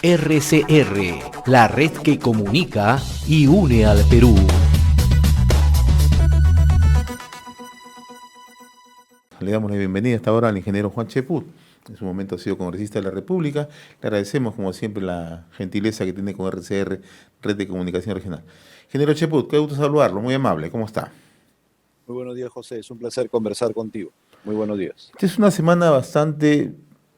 RCR, la red que comunica y une al Perú. Le damos la bienvenida hasta ahora al ingeniero Juan Cheput. En su momento ha sido congresista de la República. Le agradecemos, como siempre, la gentileza que tiene con RCR, Red de Comunicación Regional. Ingeniero Cheput, qué gusto saludarlo, muy amable. ¿Cómo está? Muy buenos días, José. Es un placer conversar contigo. Muy buenos días. Esta es una semana bastante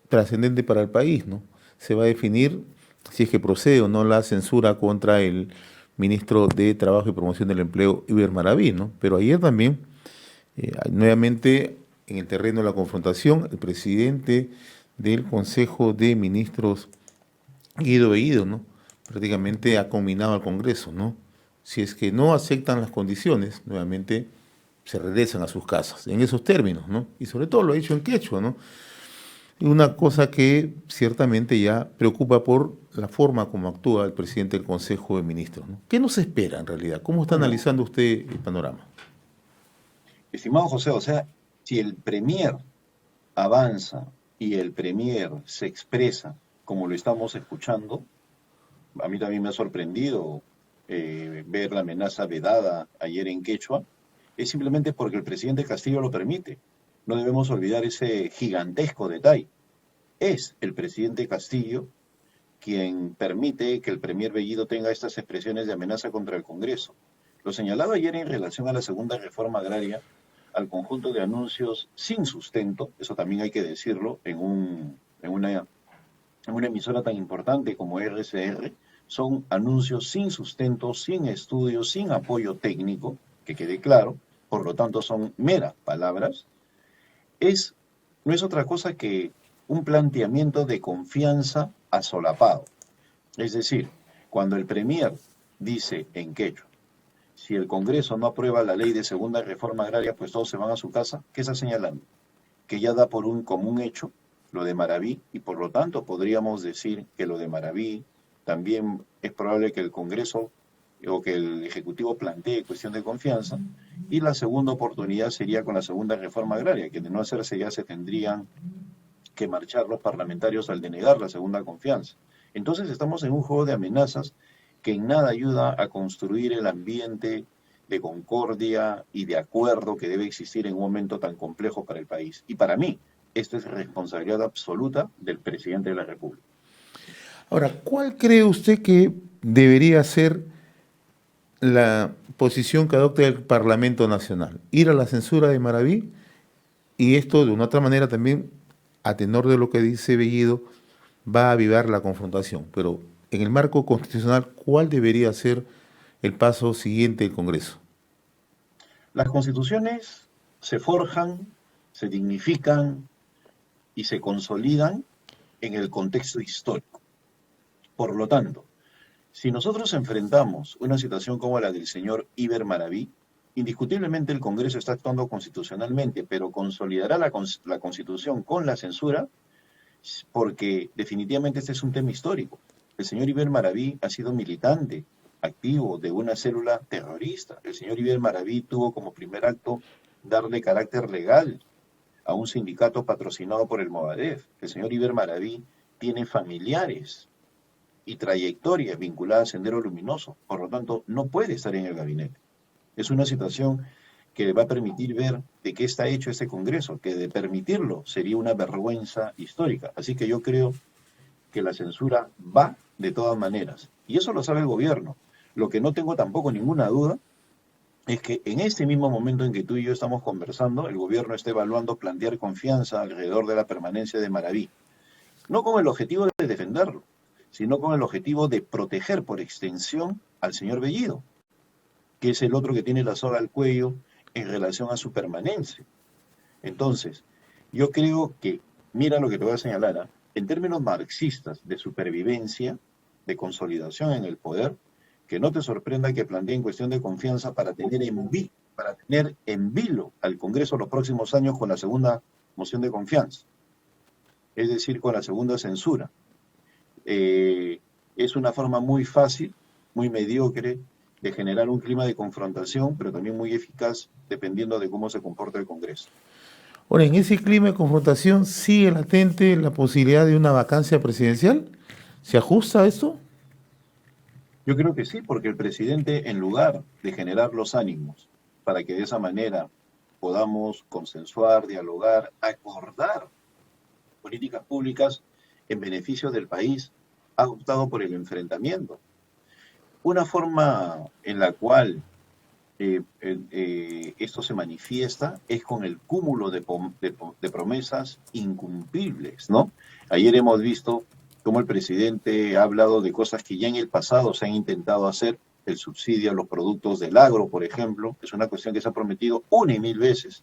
trascendente para el país, ¿no? Se va a definir si es que procede o no la censura contra el ministro de Trabajo y Promoción del Empleo, Iber Maraví, ¿no? Pero ayer también, nuevamente, en el terreno de la confrontación, el presidente del Consejo de Ministros, Guido Bellido, ¿no? Prácticamente ha combinado al Congreso, ¿no? Si es que no aceptan las condiciones, nuevamente se regresan a sus casas, en esos términos, ¿no? Y sobre todo lo ha dicho en quechua, ¿no? Y una cosa que ciertamente ya preocupa por la forma como actúa el presidente del Consejo de Ministros, ¿no? ¿Qué nos espera en realidad? ¿Cómo está analizando usted el panorama? Estimado José, o sea, si el Premier avanza y el Premier se expresa como lo estamos escuchando, a mí también me ha sorprendido ver la amenaza vedada ayer en quechua, es simplemente porque el presidente Castillo lo permite. No debemos olvidar ese gigantesco detalle. Es el presidente Castillo quien permite que el Premier Bellido tenga estas expresiones de amenaza contra el Congreso. Lo señalaba ayer en relación a la segunda reforma agraria, al conjunto de anuncios sin sustento, eso también hay que decirlo, en una emisora tan importante como RCR, son anuncios sin sustento, sin estudios, sin apoyo técnico, que quede claro, por lo tanto son meras palabras, no es otra cosa que un planteamiento de confianza asolapado. Es decir, cuando el Premier dice en quechua, si el Congreso no aprueba la ley de segunda reforma agraria, pues todos se van a su casa, ¿qué está señalando? Que ya da por un común hecho lo de Maraví, y por lo tanto podríamos decir que lo de Maraví también es probable que el Congreso o que el Ejecutivo plantee cuestión de confianza, y la segunda oportunidad sería con la segunda reforma agraria, que de no hacerse ya se tendrían que marchar los parlamentarios al denegar la segunda confianza. Entonces estamos en un juego de amenazas que en nada ayuda a construir el ambiente de concordia y de acuerdo que debe existir en un momento tan complejo para el país. Y para mí, esto es responsabilidad absoluta del presidente de la República. Ahora, ¿cuál cree usted que debería ser la posición que adopte el Parlamento Nacional? ¿Ir a la censura de Maraví? Y esto, de una otra manera, también, a tenor de lo que dice Bellido, va a avivar la confrontación. Pero en el marco constitucional, ¿cuál debería ser el paso siguiente del Congreso? Las constituciones se forjan, se dignifican y se consolidan en el contexto histórico. Por lo tanto, si nosotros enfrentamos una situación como la del señor Iber Maraví, indiscutiblemente el Congreso está actuando constitucionalmente, pero consolidará la Constitución con la censura, porque definitivamente este es un tema histórico. El señor Iber Maraví ha sido militante activo de una célula terrorista. El señor Iber Maraví tuvo como primer acto darle carácter legal a un sindicato patrocinado por el Movadef. El señor Iber Maraví tiene familiares y trayectorias vinculadas a Sendero Luminoso, por lo tanto no puede estar en el gabinete. Es una situación que le va a permitir ver de qué está hecho este Congreso, que de permitirlo sería una vergüenza histórica. Así que yo creo que la censura va de todas maneras, y eso lo sabe el gobierno. Lo que no tengo tampoco ninguna duda es que en este mismo momento en que tú y yo estamos conversando, el gobierno está evaluando plantear confianza alrededor de la permanencia de Maraví, no con el objetivo de defenderlo, sino con el objetivo de proteger por extensión al señor Bellido, que es el otro que tiene la soga al cuello en relación a su permanencia. Entonces, yo creo que, mira lo que te voy a señalar, en términos marxistas de supervivencia, de consolidación en el poder, que no te sorprenda que planteen cuestión de confianza para tener en vilo al Congreso los próximos años con la segunda moción de confianza, es decir, con la segunda censura. Es una forma muy fácil, muy mediocre, de generar un clima de confrontación, pero también muy eficaz, dependiendo de cómo se comporta el Congreso. Ahora, en ese clima de confrontación, ¿sigue latente la posibilidad de una vacancia presidencial? ¿Se ajusta a esto? Yo creo que sí, porque el presidente, en lugar de generar los ánimos para que de esa manera podamos consensuar, dialogar, acordar políticas públicas en beneficio del país, ha optado por el enfrentamiento. Una forma en la cual esto se manifiesta es con el cúmulo de promesas incumplibles, ¿no? Ayer hemos visto cómo el presidente ha hablado de cosas que ya en el pasado se han intentado hacer, el subsidio a los productos del agro, por ejemplo, es una cuestión que se ha prometido una y mil veces,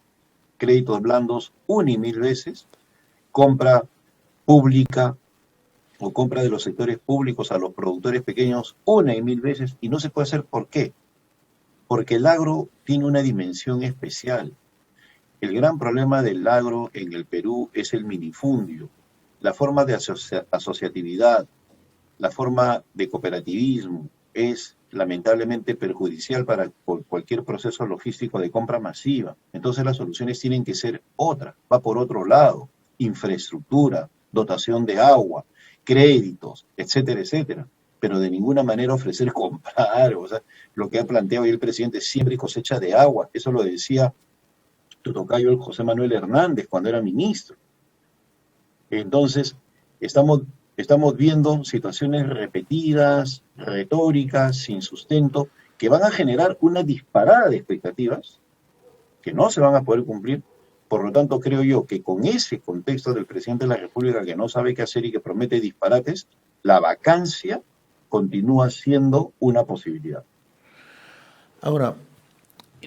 créditos blandos una y mil veces, compra pública o compra de los sectores públicos a los productores pequeños una y mil veces, y no se puede hacer. ¿Por qué? Porque el agro tiene una dimensión especial. El gran problema del agro en el Perú es el minifundio, la forma de asociatividad, la forma de cooperativismo es lamentablemente perjudicial para cualquier proceso logístico de compra masiva. Entonces las soluciones tienen que ser otras, va por otro lado, infraestructura, dotación de agua, créditos, etcétera, etcétera. Pero de ninguna manera ofrecer comprar, o sea, lo que ha planteado hoy el presidente, siembra y cosecha de agua, eso lo decía tu tocayo el José Manuel Hernández cuando era ministro. Entonces, estamos viendo situaciones repetidas, retóricas, sin sustento, que van a generar una disparada de expectativas que no se van a poder cumplir. Por lo tanto, creo yo que con ese contexto del presidente de la República que no sabe qué hacer y que promete disparates, la vacancia continúa siendo una posibilidad. Ahora,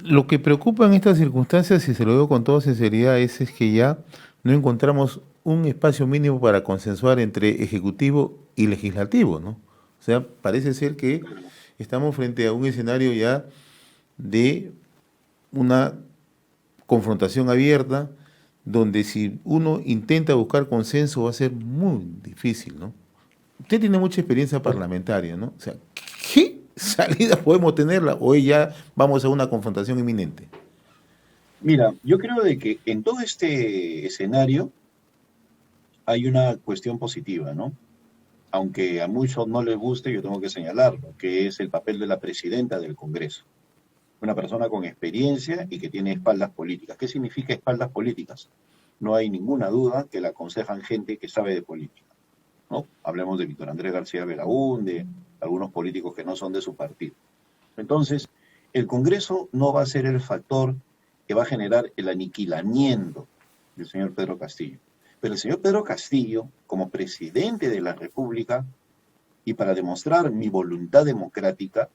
lo que preocupa en estas circunstancias, y se lo digo con toda sinceridad, es que ya no encontramos un espacio mínimo para consensuar entre ejecutivo y legislativo, ¿no? O sea, parece ser que estamos frente a un escenario ya de una confrontación abierta, donde si uno intenta buscar consenso va a ser muy difícil, ¿no? Usted tiene mucha experiencia parlamentaria, ¿no? O sea, ¿qué salida podemos tenerla? ¿O ya vamos a una confrontación inminente? Mira, yo creo de que en todo este escenario hay una cuestión positiva, ¿no? Aunque a muchos no les guste, yo tengo que señalarlo, que es el papel de la presidenta del Congreso. Una persona con experiencia y que tiene espaldas políticas. ¿Qué significa espaldas políticas? No hay ninguna duda que la aconsejan gente que sabe de política, ¿no? Hablemos de Víctor Andrés García Belaúnde, de algunos políticos que no son de su partido. Entonces, el Congreso no va a ser el factor que va a generar el aniquilamiento del señor Pedro Castillo. Pero el señor Pedro Castillo, como presidente de la República, y para demostrar mi voluntad democrática,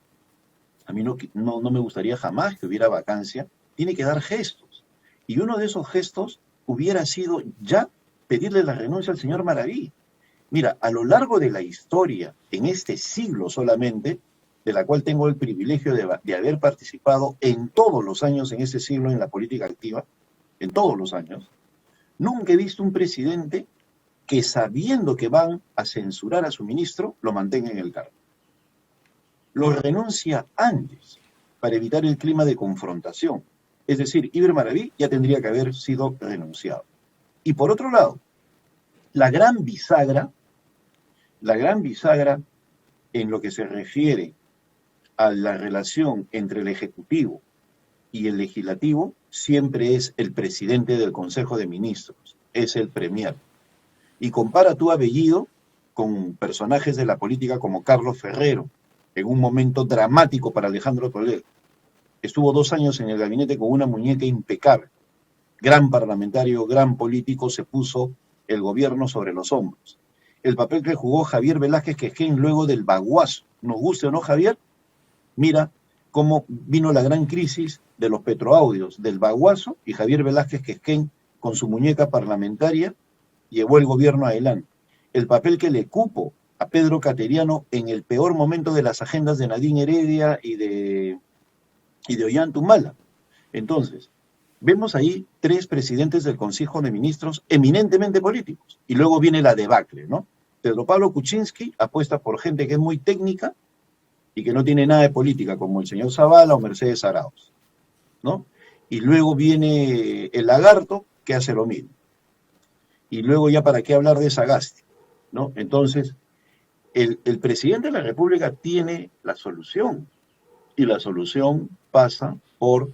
a mí no me gustaría jamás que hubiera vacancia, tiene que dar gestos. Y uno de esos gestos hubiera sido ya pedirle la renuncia al señor Maraví. Mira, a lo largo de la historia, en este siglo solamente, de la cual tengo el privilegio de haber participado en todos los años en ese siglo en la política activa, en todos los años, nunca he visto un presidente que sabiendo que van a censurar a su ministro, lo mantenga en el cargo. Lo renuncia antes para evitar el clima de confrontación. Es decir, Iber Maraví ya tendría que haber sido renunciado. Y por otro lado, la gran bisagra en lo que se refiere a la relación entre el Ejecutivo y el Legislativo siempre es el presidente del Consejo de Ministros, es el Premier. Y compara tu apellido con personajes de la política como Carlos Ferrero, en un momento dramático para Alejandro Toledo. Estuvo 2 años en el gabinete con una muñeca impecable. Gran parlamentario, gran político, se puso el gobierno sobre los hombros. El papel que jugó Javier Velázquez Quesquén luego del baguazo, nos guste o no Javier, mira cómo vino la gran crisis de los petroaudios, del baguazo, y Javier Velázquez Quesquén, con su muñeca parlamentaria, llevó el gobierno adelante. El papel que le cupo a Pedro Cateriano en el peor momento de las agendas de Nadine Heredia y de Ollanta. Entonces, vemos ahí 3 presidentes del Consejo de Ministros eminentemente políticos. Y luego viene la debacle, ¿no? Pedro Pablo Kuczynski apuesta por gente que es muy técnica y que no tiene nada de política, como el señor Zavala o Mercedes Arauz, ¿no? Y luego viene el Lagarto, que hace lo mismo. Y luego ya para qué hablar de Sagasti, ¿no? Entonces, el presidente de la República tiene la solución, y la solución pasa por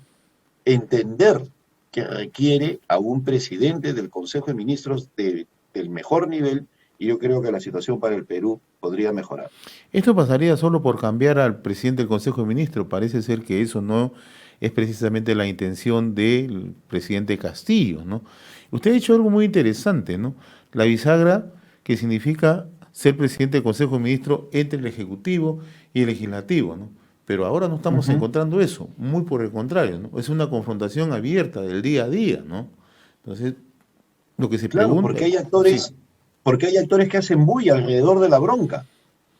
entender que requiere a un presidente del Consejo de Ministros del mejor nivel, y yo creo que la situación para el Perú podría mejorar. Esto pasaría solo por cambiar al presidente del Consejo de Ministros. Parece ser que eso no es precisamente la intención del presidente Castillo, ¿no? Usted ha dicho algo muy interesante, ¿no? La bisagra, que significa ser presidente del Consejo de Ministros entre el Ejecutivo y el Legislativo, ¿no? Pero ahora no estamos encontrando eso, muy por el contrario, ¿no? Es una confrontación abierta del día a día, ¿no? Entonces, lo que se Claro, pregunta... porque hay actores que hacen bulla alrededor de la bronca.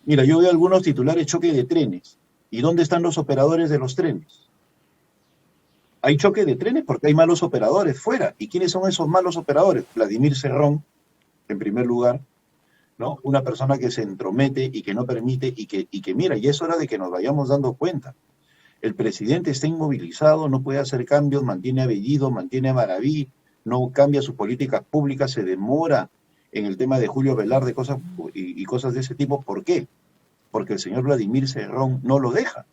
Mira, yo veo algunos titulares choque de trenes. ¿Y dónde están los operadores de los trenes? Hay choque de trenes porque hay malos operadores fuera. ¿Y quiénes son esos malos operadores? Vladimir Cerrón, en primer lugar, ¿no? Una persona que se entromete y que no permite y que mira, y es hora de que nos vayamos dando cuenta. El presidente está inmovilizado, no puede hacer cambios, mantiene a Bellido, mantiene a Maraví, no cambia sus políticas públicas, se demora en el tema de Julio Velarde y cosas de ese tipo. ¿Por qué? Porque el señor Vladimir Cerrón no lo deja.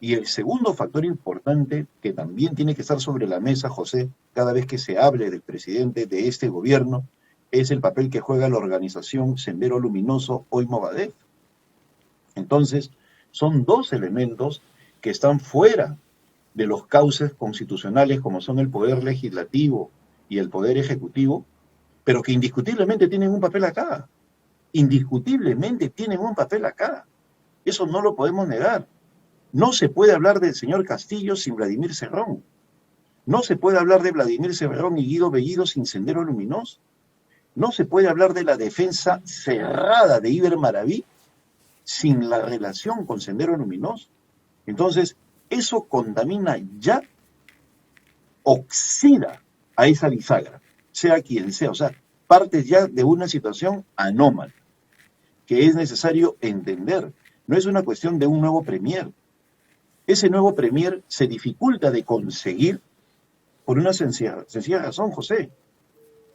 Y el segundo factor importante que también tiene que estar sobre la mesa, José, cada vez que se hable del presidente de este gobierno, es el papel que juega la organización Sendero Luminoso, hoy Movadef. Entonces, son dos elementos que están fuera de los cauces constitucionales como son el poder legislativo y el poder ejecutivo, pero que indiscutiblemente tienen un papel acá. Indiscutiblemente tienen un papel acá. Eso no lo podemos negar. No se puede hablar del señor Castillo sin Vladimir Cerrón. No se puede hablar de Vladimir Cerrón y Guido Bellido sin Sendero Luminoso. No se puede hablar de la defensa cerrada de Iber Maraví sin la relación con Sendero Luminoso. Entonces, eso contamina ya, oxida a esa bisagra, sea quien sea. O sea, partes ya de una situación anómala, que es necesario entender. No es una cuestión de un nuevo premier. Ese nuevo premier se dificulta de conseguir por una sencilla razón, José.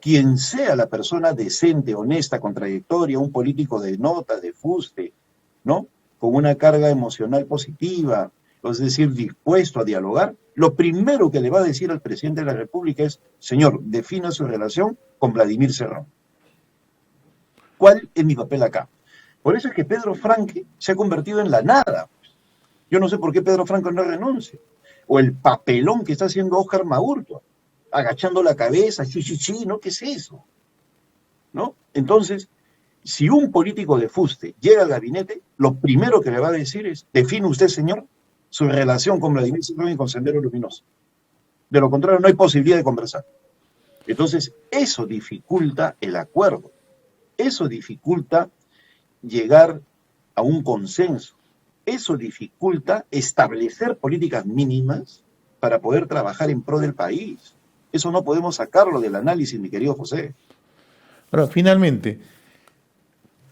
Quien sea la persona decente, honesta, con trayectoria, un político de nota, de fuste, ¿no? Con una carga emocional positiva, es decir, dispuesto a dialogar, lo primero que le va a decir al presidente de la República es: señor, defina su relación con Vladimir Cerrón. ¿Cuál es mi papel acá? Por eso es que Pedro Franque se ha convertido en la nada. Yo no sé por qué Pedro Franque no renuncia. O el papelón que está haciendo Óscar Maurtua, agachando la cabeza, ¿no? ¿Qué es eso? ¿No? Entonces, si un político de fuste llega al gabinete, lo primero que le va a decir es: define usted, señor, su relación con Vladimir Cerrón y con Sendero Luminoso. De lo contrario, no hay posibilidad de conversar. Entonces, eso dificulta el acuerdo. Eso dificulta llegar a un consenso. Eso dificulta establecer políticas mínimas para poder trabajar en pro del país. Eso no podemos sacarlo del análisis, mi querido José. Ahora, finalmente,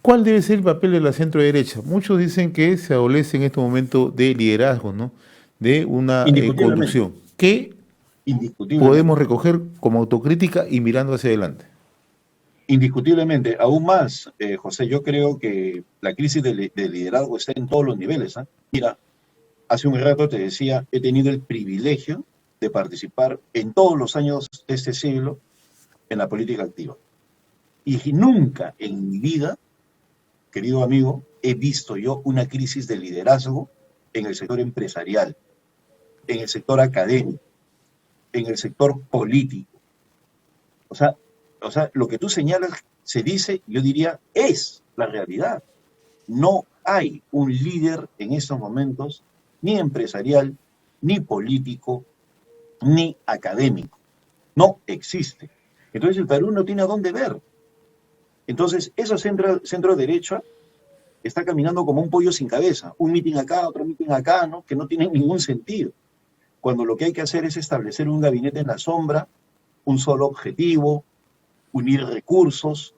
¿cuál debe ser el papel de la centro-derecha? Muchos dicen que se adolece en este momento de liderazgo, ¿no? De una conducción. ¿Qué podemos recoger como autocrítica y mirando hacia adelante? Indiscutiblemente, aún más, José, yo creo que la crisis de liderazgo está en todos los niveles, ¿eh? Mira, hace un rato te decía, he tenido el privilegio de participar en todos los años de este siglo en la política activa. Y nunca en mi vida, querido amigo, he visto yo una crisis de liderazgo en el sector empresarial, en el sector académico, en el sector político. O sea, lo que tú señalas se dice, yo diría, es la realidad. No hay un líder en estos momentos, ni empresarial, ni político, ni académico. No existe. Entonces el Perú no tiene a dónde ver. Entonces, esa centro derecha está caminando como un pollo sin cabeza. Un mitin acá, otro mitin acá, ¿no? Que no tiene ningún sentido. Cuando lo que hay que hacer es establecer un gabinete en la sombra, un solo objetivo, unir recursos,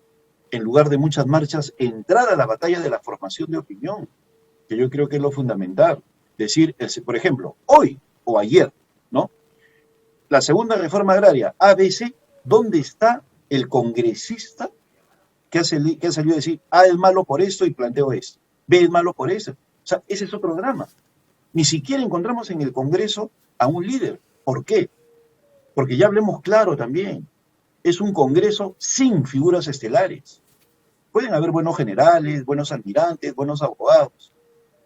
en lugar de muchas marchas, entrar a la batalla de la formación de opinión, que yo creo que es lo fundamental. Decir, por ejemplo, hoy o ayer, ¿no? La segunda reforma agraria, ABC, ¿dónde está el congresista que ha salido a decir, A es malo por esto y planteo esto, B es malo por eso. O sea, ese es otro drama. Ni siquiera encontramos en el Congreso a un líder. ¿Por qué? Porque ya hablemos claro también. Es un Congreso sin figuras estelares. Pueden haber buenos generales, buenos almirantes, buenos abogados,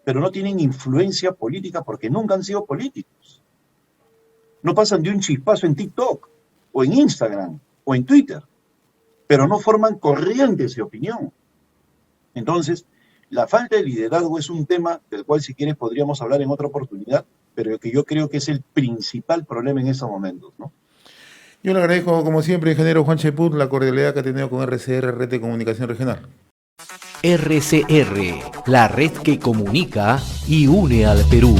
pero no tienen influencia política porque nunca han sido políticos. No pasan de un chispazo en TikTok, o en Instagram, o en Twitter, pero no forman corrientes de opinión. Entonces, la falta de liderazgo es un tema del cual, si quieres, podríamos hablar en otra oportunidad, pero que yo creo que es el principal problema en estos momentos, ¿no? Yo le agradezco, como siempre, ingeniero Juan Cheput, la cordialidad que ha tenido con RCR, Red de Comunicación Regional. RCR, la red que comunica y une al Perú.